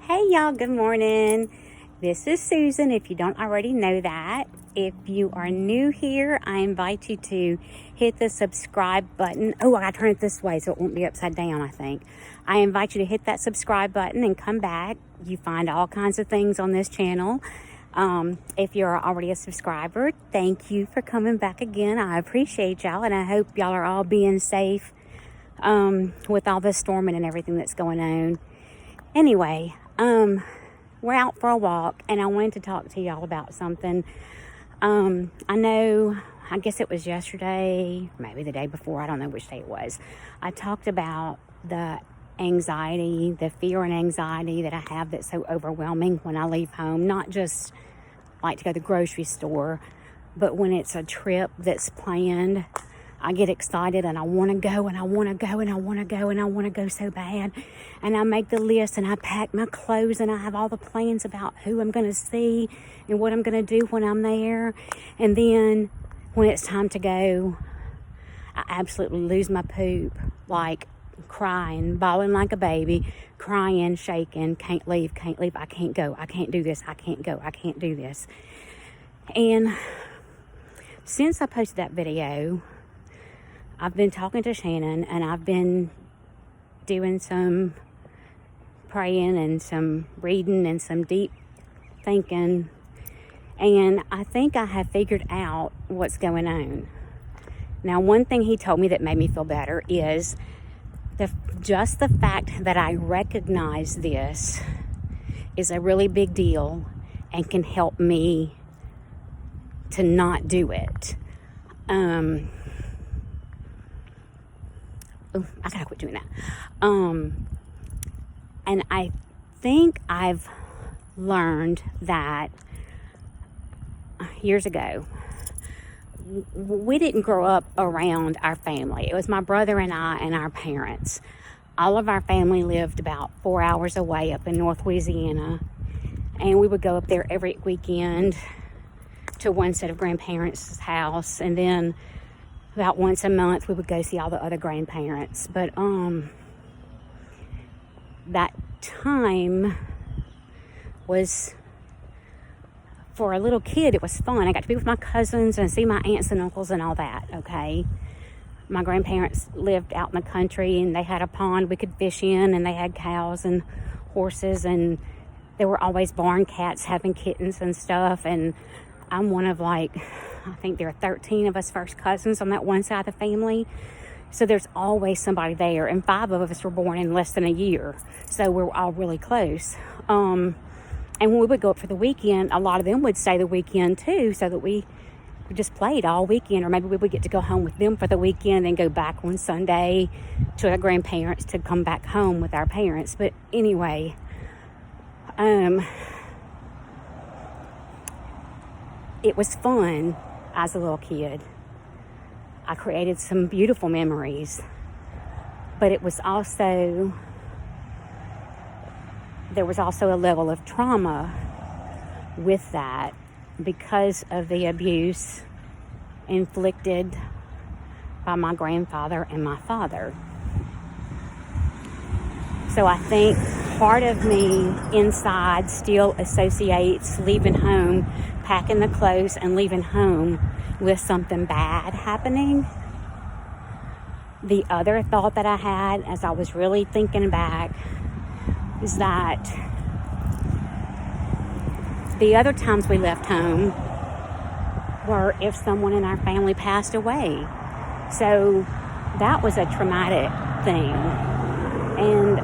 Hey y'all, good morning. This is Susan, if you don't already know that. If you are new here, I invite you to hit the subscribe button. Oh, I gotta turn it this way so it won't be upside down, I think. I invite you to hit that subscribe button and come back. You find all kinds of things on this channel. If you're already a subscriber, thank you for coming back again. I appreciate y'all, and I hope y'all are all being safe with all this storming and everything that's going on. Anyway, we're out for a walk, and I wanted to talk to y'all about something. I guess it was yesterday, maybe the day before, I don't know which day it was. I talked about the anxiety, the fear and anxiety that I have that's so overwhelming when I leave home. Not just like to go to the grocery store, but when it's a trip that's planned, I get excited and I want to go and I want to go and I want to go and I want to go so bad. And I make the list and I pack my clothes and I have all the plans about who I'm going to see and what I'm going to do when I'm there. And then when it's time to go, I absolutely lose my poop, like crying, bawling like a baby, crying, shaking, can't leave, I can't go, I can't do this, I can't go, I can't do this. And since I posted that video, I've been talking to Shannon, and I've been doing some praying and some reading and some deep thinking, and I think I have figured out what's going on. Now, one thing he told me that made me feel better is just the fact that I recognize this is a really big deal and can help me to not do it. I gotta quit doing that. And I think I've learned that years ago, we didn't grow up around our family. It was my brother and I and our parents. All of our family lived about 4 hours away up in North Louisiana, and we would go up there every weekend to one set of grandparents' house, and then about once a month we would go see all the other grandparents. But that time was, for a little kid, it was fun. I got to be with my cousins and see my aunts and uncles and all that, okay? My grandparents lived out in the country, and they had a pond we could fish in, and they had cows and horses, and there were always barn cats having kittens and stuff. And I'm one of, I think there are 13 of us first cousins on that one side of the family. So there's always somebody there. And 5 of us were born in less than a year. So we're all really close. And when we would go up for the weekend, a lot of them would stay the weekend too, so that we just played all weekend. Or maybe we would get to go home with them for the weekend and then go back on Sunday to our grandparents to come back home with our parents. But anyway, it was fun as a little kid. I created some beautiful memories, but there was also a level of trauma with that because of the abuse inflicted by my grandfather and my father. So I think part of me inside still associates leaving home, packing the clothes and leaving home with something bad happening. The other thought that I had as I was really thinking back is that the other times we left home were if someone in our family passed away. So that was a traumatic thing. And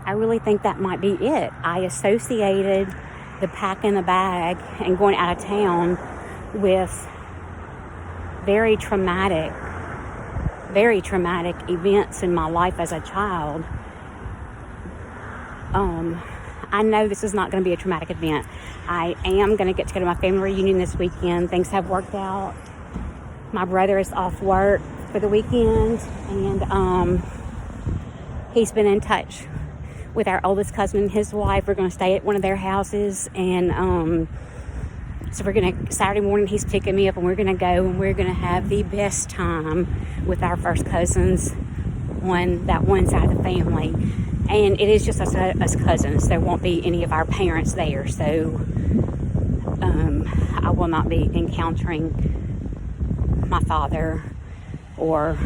I really think that might be it. I associated the packing the bag and going out of town with very traumatic events in my life as a child. I know this is not going to be a traumatic event. I am going to get to go to my family reunion this weekend. Things have worked out. My brother is off work for the weekend, and he's been in touch with our oldest cousin and his wife. We're going to stay at one of their houses, and so Saturday morning he's picking me up, and we're going to go, and we're going to have the best time with our first cousins on that one side of the family. And it is just us cousins. There won't be any of our parents there. So I will not be encountering my father or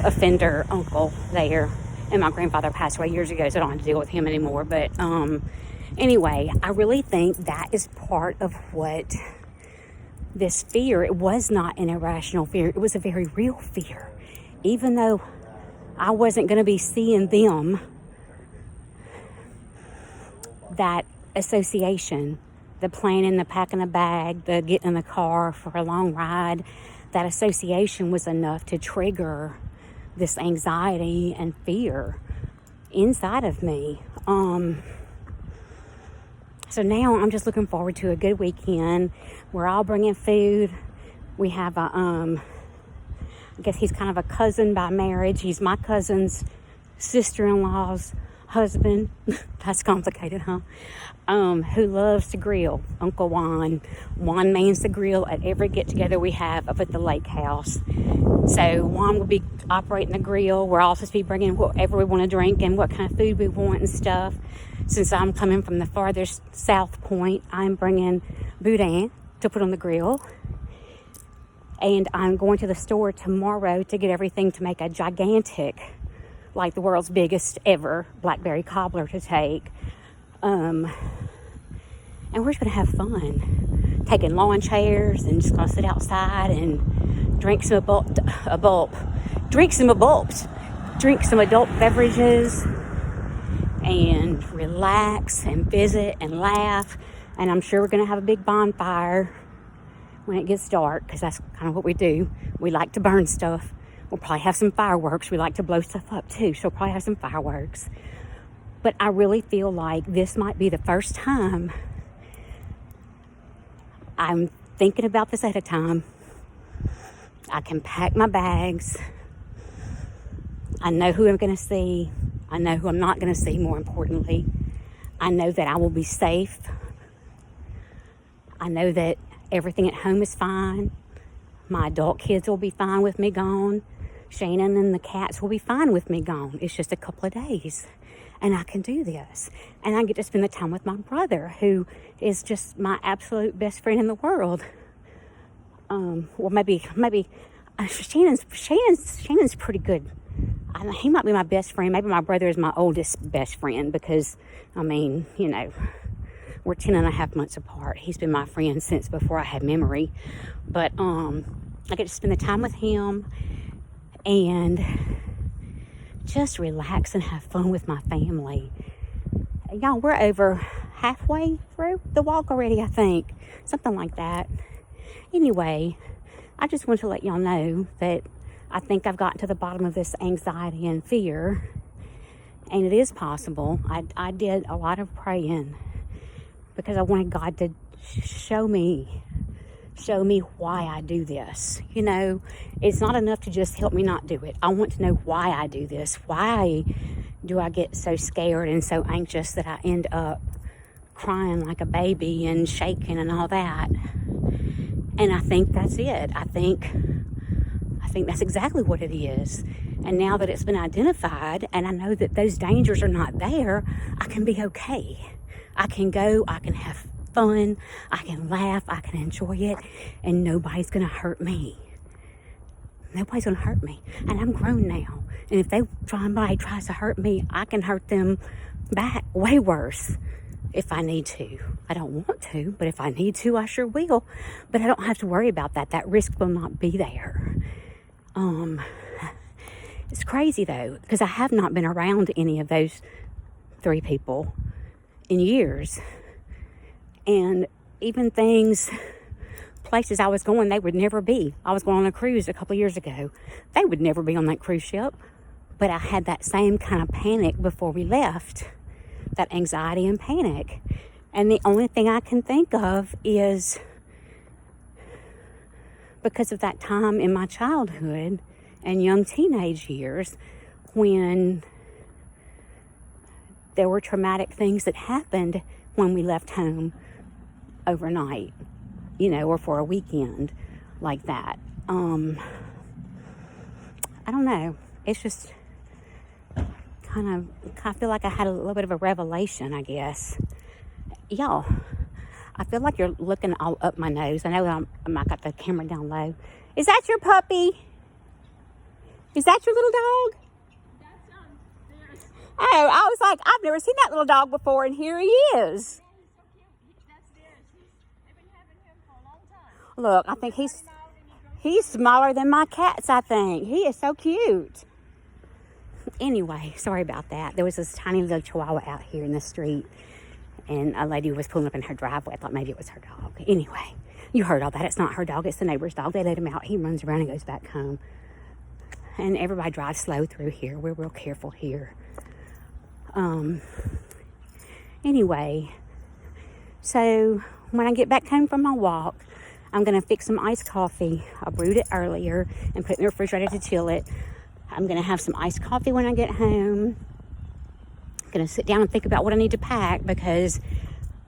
offender uncle there. And my grandfather passed away years ago, so I don't have to deal with him anymore. But anyway, I really think that is part of what this fear, it was not an irrational fear. It was a very real fear. Even though I wasn't going to be seeing them, that association, the planning, the packing a bag, the getting in the car for a long ride, that association was enough to trigger this anxiety and fear inside of me. So now I'm just looking forward to a good weekend. We're all bringing food. We have I guess he's kind of a cousin by marriage. He's my cousin's sister-in-law's husband. That's complicated, huh? Who loves to grill. Uncle Juan. Juan mans the grill at every get-together we have up at the lake house. So Juan will be operating the grill. We're all supposed to be bringing whatever we want to drink and what kind of food we want and stuff. Since I'm coming from the farthest south point, I'm bringing boudin to put on the grill. And I'm going to the store tomorrow to get everything to make a gigantic, like the world's biggest ever blackberry cobbler to take. And we're just going to have fun. Taking lawn chairs and just going to sit outside and drink some adult beverages and relax and visit and laugh. And I'm sure we're going to have a big bonfire when it gets dark, because that's kind of what we do. We like to burn stuff. We'll probably have some fireworks. We like to blow stuff up too, so we'll probably have some fireworks. But I really feel like this might be the first time I'm thinking about this ahead of time. I can pack my bags. I know who I'm going to see. I know who I'm not going to see, more importantly. I know that I will be safe. I know that everything at home is fine. My adult kids will be fine with me gone. Shannon and the cats will be fine with me gone. It's just a couple of days. And I can do this. And I get to spend the time with my brother, who is just my absolute best friend in the world. Well, maybe Shannon's pretty good. He might be my best friend. Maybe my brother is my oldest best friend, because, I mean, you know, we're 10 and a half months apart. He's been my friend since before I had memory. But I get to spend the time with him and just relax and have fun with my family. Y'all, we're over halfway through the walk already, I think. Something like that. Anyway, I just want to let y'all know that I think I've gotten to the bottom of this anxiety and fear. And it is possible. I did a lot of praying because I wanted God to show me why I do this. You know, it's not enough to just help me not do it. I want to know why I do this. Why do I get so scared and so anxious that I end up crying like a baby and shaking and all that? And I think that's it. I think that's exactly what it is. And now that it's been identified and I know that those dangers are not there, I can be okay. I can go, I can have fun, I can laugh, I can enjoy it, and nobody's going to hurt me. Nobody's going to hurt me. And I'm grown now. And if somebody tries to hurt me, I can hurt them back way worse if I need to. I don't want to, but if I need to, I sure will. But I don't have to worry about that. That risk will not be there. It's crazy though, because I have not been around any of those three people in years. And even places I was going, they would never be. I was going on a cruise a couple of years ago. They would never be on that cruise ship. But I had that same kind of panic before we left. That anxiety and panic. And the only thing I can think of is because of that time in my childhood and young teenage years when there were traumatic things that happened when we left home overnight, you know, or for a weekend like that. I don't know. It's just, I feel like I had a little bit of a revelation, I guess. Y'all, I feel like you're looking all up my nose. I know I got the camera down low. Is that your puppy? Is that your little dog? Oh, I was like, I've never seen that little dog before, and here he is. Look, I think he's smaller than my cats, I think. He is so cute. Anyway, sorry about that. There was this tiny little chihuahua out here in the street, and a lady was pulling up in her driveway. I thought maybe it was her dog. Anyway, you heard all that. It's not her dog. It's the neighbor's dog. They let him out. He runs around and goes back home. And everybody drives slow through here. We're real careful here. Anyway, so when I get back home from my walk, I'm going to fix some iced coffee. I brewed it earlier and put it in the refrigerator to chill it. I'm going to have some iced coffee when I get home. I'm going to sit down and think about what I need to pack because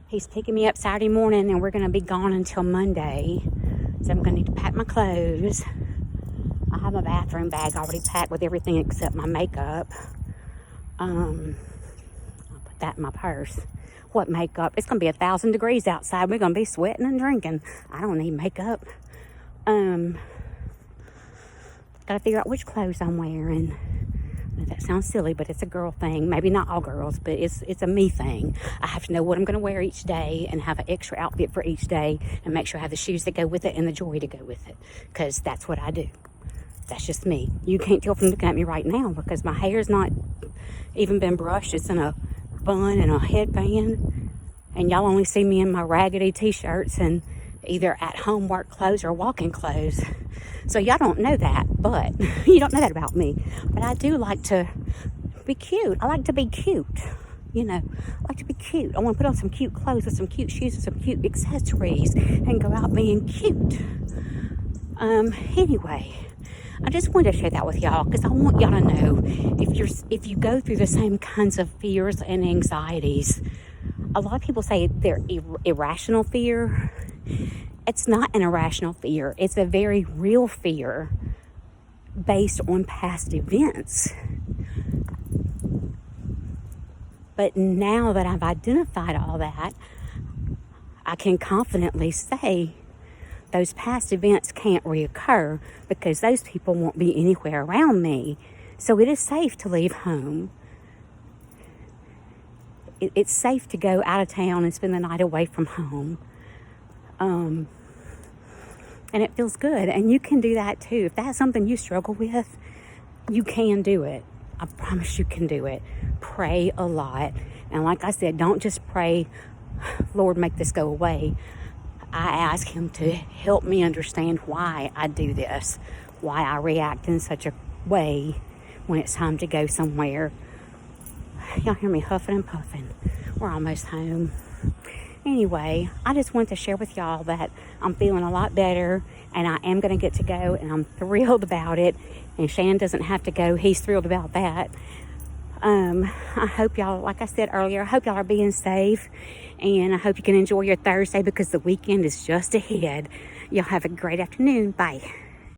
he's picking me up Saturday morning and we're going to be gone until Monday. So I'm going to need to pack my clothes. I have my bathroom bag already packed with everything except my makeup. I'll put that in my purse. What makeup? It's going to be 1,000 degrees outside. We're going to be sweating and drinking. I don't need makeup. Got to figure out which clothes I'm wearing. That sounds silly, but it's a girl thing. Maybe not all girls, but it's a me thing. I have to know what I'm going to wear each day and have an extra outfit for each day and make sure I have the shoes that go with it and the jewelry to go with it because that's what I do. That's just me. You can't tell from looking at me right now because my hair's not even been brushed. It's in a bun and a headband. And y'all only see me in my raggedy t-shirts and either at home work clothes or walking clothes. So y'all don't know that, but you don't know that about me. But I do like to be cute. I like to be cute. You know, I like to be cute. I want to put on some cute clothes with some cute shoes and some cute accessories and go out being cute. Anyway, I just wanted to share that with y'all because I want y'all to know if you go through the same kinds of fears and anxieties. A lot of people say they're irrational fear. It's not an irrational fear. It's a very real fear based on past events. But now that I've identified all that, I can confidently say those past events can't reoccur because those people won't be anywhere around me. So it is safe to leave home. It's safe to go out of town and spend the night away from home. And it feels good. And you can do that too. If that's something you struggle with, you can do it. I promise you can do it. Pray a lot. And like I said, don't just pray, Lord, make this go away. I ask him to help me understand why I do this, why I react in such a way when it's time to go somewhere. Y'all hear me huffing and puffing. We're almost home. Anyway, I just wanted to share with y'all that I'm feeling a lot better and I am going to get to go and I'm thrilled about it. And Shan doesn't have to go. He's thrilled about that. I hope y'all, like I said earlier, I hope y'all are being safe and I hope you can enjoy your Thursday because the weekend is just ahead. Y'all have a great afternoon. Bye.